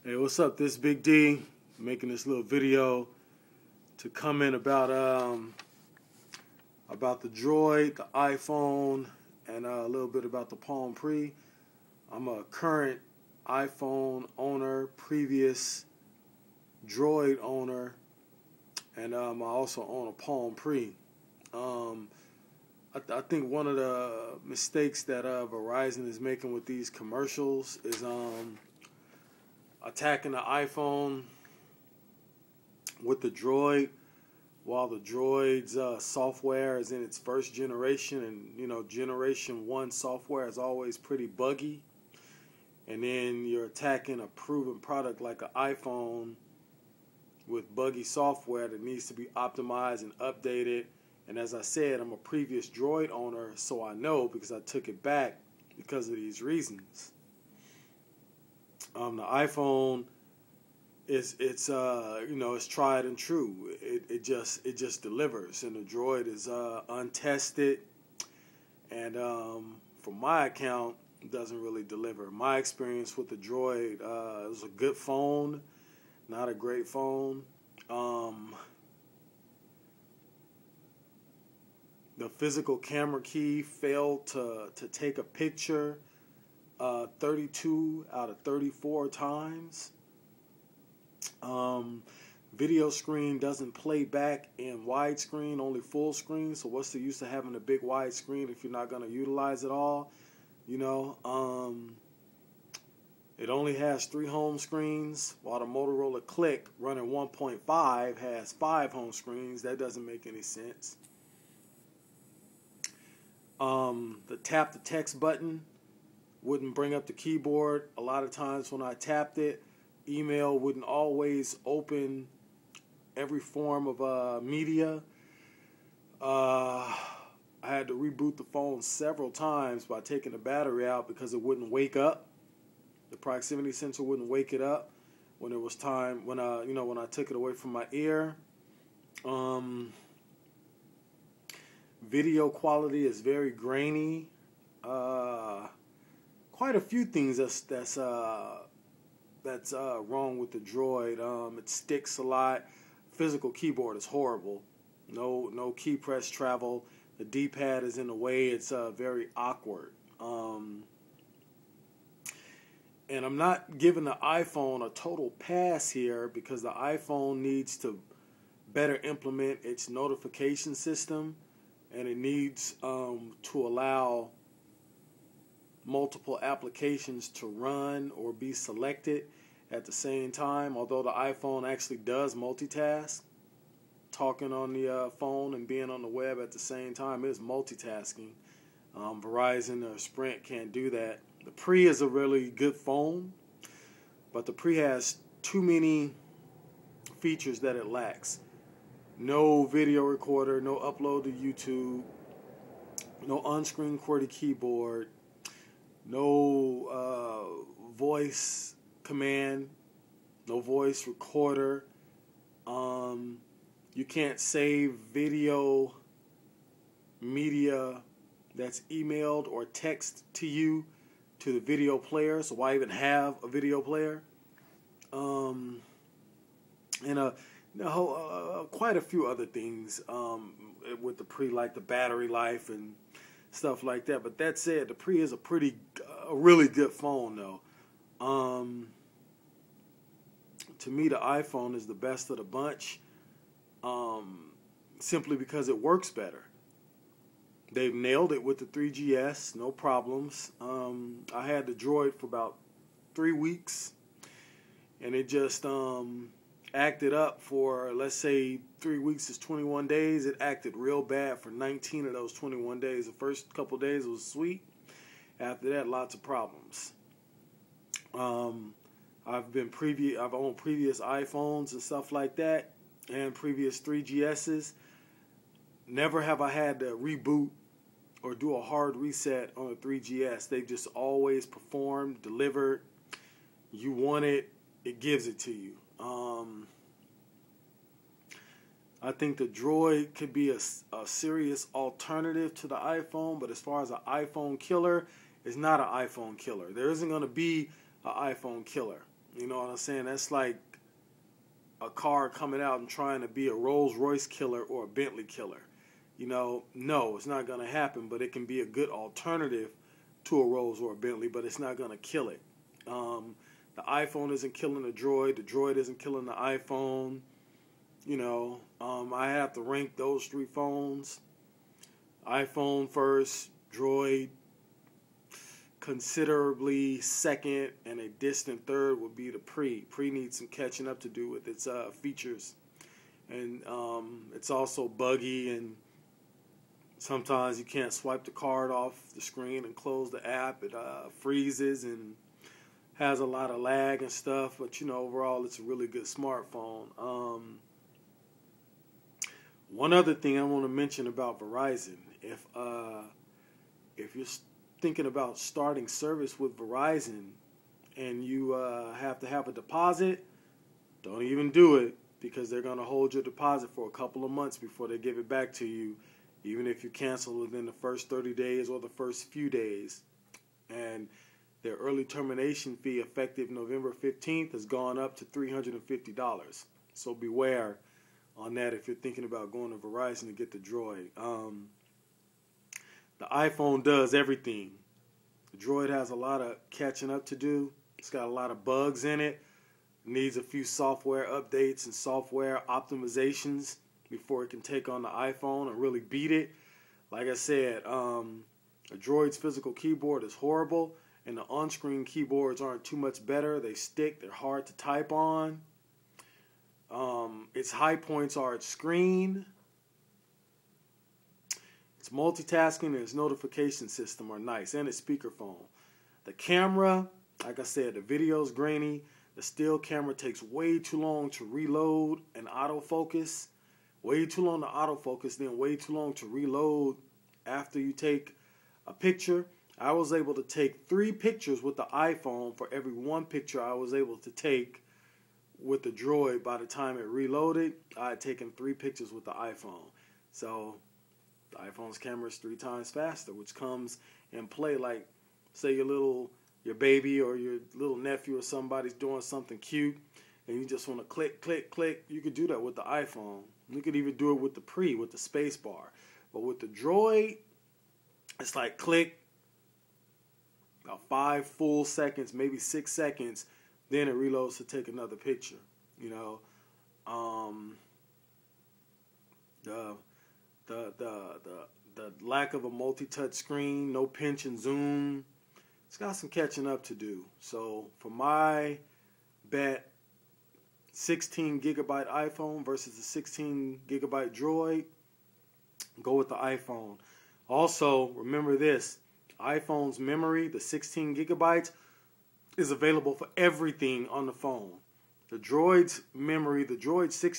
Hey, what's up? This Big D making this little video to comment about the Droid, the iPhone, and a little bit about the Palm Pre. I'm a current iPhone owner, previous Droid owner, and I also own a Palm Pre. I think one of the mistakes that Verizon is making with these commercials is attacking the iPhone with the Droid, while the Droid's software is in its first generation, and generation 1 software is always pretty buggy. And then you're attacking a proven product like an iPhone with buggy software that needs to be optimized and updated. And as I said, I'm a previous Droid owner, so I know because I took it back because of these reasons. The iPhone it's tried and true. It just delivers, and the Droid is untested, and from my account, it doesn't really deliver. My experience with the Droid, it was a good phone, not a great phone. The physical camera key failed to take a picture 32 out of 34 times. Video screen doesn't play back in widescreen, only full screen. So what's the use of having a big wide screen if you're not going to utilize it all? It only has 3 home screens, while the Motorola Click running 1.5 has 5 home screens. That doesn't make any sense. The tap the text button wouldn't bring up the keyboard. A lot of times when I tapped it, email wouldn't always open every form of media. I had to reboot the phone several times by taking the battery out because it wouldn't wake up. The proximity sensor wouldn't wake it up when it was time, when I took it away from my ear. Video quality is very grainy. Quite a few things that's wrong with the Droid. It sticks a lot. Physical keyboard is horrible. No key press travel. The D-pad is in the way. It's very awkward. And I'm not giving the iPhone a total pass here because the iPhone needs to better implement its notification system, and it needs to allow multiple applications to run or be selected at the same time. Although the iPhone actually does multitask, talking on the phone and being on the web at the same time is multitasking. Verizon or Sprint can't do that. The Pre is a really good phone, but the Pre has too many features that it lacks. No video recorder, no upload to YouTube, no on-screen QWERTY keyboard, no voice command, no voice recorder. You can't save video media that's emailed or text to you to the video player, so why even have a video player? And quite a few other things with the Pre, like the battery life and stuff like that. But that said, the Pre is a really good phone, though. To me, the iPhone is the best of the bunch, simply because it works better. They've nailed it with the 3GS, no problems. I had the Droid for about 3 weeks, and it just acted up for, let's say 3 weeks is 21 days. It acted real bad for 19 of those 21 days. The first couple days was sweet. After that, lots of problems. I've owned previous iPhones and stuff like that, and previous 3GSs. Never have I had to reboot or do a hard reset on a 3GS. They've just always performed, delivered. You want it, it gives it to you. I think the Droid could be a serious alternative to the iPhone, but as far as an iPhone killer, it's not an iPhone killer. There isn't going to be an iPhone killer. You know what I'm saying? That's like a car coming out and trying to be a Rolls Royce killer or a Bentley killer. You know, no, it's not going to happen, but it can be a good alternative to a Rolls or a Bentley, but it's not going to kill it. The iPhone isn't killing the Droid isn't killing the iPhone. You know, I have to rank those three phones. iPhone first, Droid considerably second, and a distant third would be the Pre. Pre needs some catching up to do with its features. And it's also buggy, and sometimes you can't swipe the card off the screen and close the app. It freezes and has a lot of lag and stuff. But, you know, overall, it's a really good smartphone. One other thing I want to mention about Verizon. If you're thinking about starting service with Verizon and you have to have a deposit, don't even do it, because they're going to hold your deposit for a couple of months before they give it back to you, even if you cancel within the first 30 days or the first few days. And their early termination fee, effective November 15th, has gone up to $350. So beware on that if you're thinking about going to Verizon to get the Droid. The iPhone does everything. The Droid has a lot of catching up to do. It's got a lot of bugs in it. Needs a few software updates and software optimizations before it can take on the iPhone and really beat it. Like I said, the Droid's physical keyboard is horrible, and the on-screen keyboards aren't too much better. They stick. They're hard to type on. Its high points are its screen. Its multitasking and its notification system are nice, and its speakerphone. The camera, like I said, the video's grainy. The still camera takes way too long to reload and autofocus. Way too long to autofocus, then way too long to reload after you take a picture. I was able to take 3 pictures with the iPhone for every 1 picture I was able to take with the Droid. By the time it reloaded, I had taken 3 pictures with the iPhone. So the iPhone's camera is 3 times faster, which comes in play like, say your baby or your little nephew or somebody's doing something cute and you just want to click, click, click. You could do that with the iPhone. You could even do it with the Pre, with the space bar. But with the Droid, it's like click, about 5 full seconds, maybe 6 seconds, then it reloads to take another picture. You know, the lack of a multi-touch screen, no pinch and zoom, it's got some catching up to do. So for my bet, 16 gigabyte iPhone versus the 16 gigabyte Droid, go with the iPhone. Also, remember this, iPhone's memory, the 16 gigabytes, is available for everything on the phone. The Droid's memory, the Droid 16